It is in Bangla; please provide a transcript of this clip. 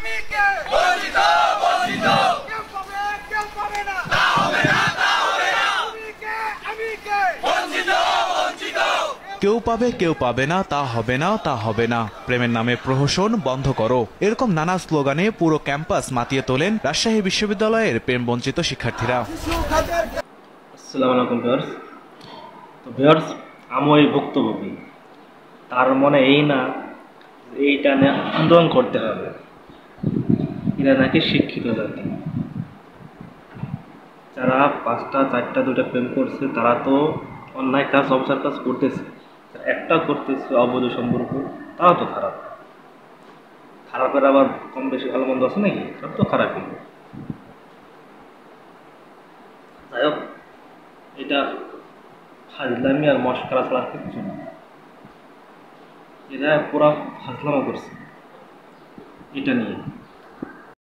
আমি কে বঞ্চিত বঞ্চিত কেউ পাবে না তা হবে না তা হবে না তুমি কে আমি কে বঞ্চিত বঞ্চিত কেউ পাবে না তা হবে না তা হবে না, প্রেমের নামে প্রহসন বন্ধ করো, এরকম নানা স্লোগানে পুরো ক্যাম্পাস মাতিয়ে তোলেন রাজশাহী বিশ্ববিদ্যালয়ের প্রেম বঞ্চিত শিক্ষার্থীরা। আসসালামু আলাইকুম ভিউয়ার্স। তো ভিউয়ার্স, আমি এই ভুক্তভোগী, তার মনে এই না এইটা নিয়ে আন্দোলন করতে হবে। এরা নাকি শিক্ষিত জাতি, যারা 5টা 4টা 2টা প্রেম করছে তারা তো অন্যায় কাজ অবসর কাজ করতেছে, একটা করতেছে অবৈধ সম্পর্ক, তাও তো খারাপ। খারাপের আবার কম বেশি ভালো মন্দ আছে নাকি? সব তো খারাপই। যাই হোক, এটা ফাজলামি আর মশকরা ছাড়া কিছু না। এরা পুরা ফাজলামা করছে এটা নিয়ে।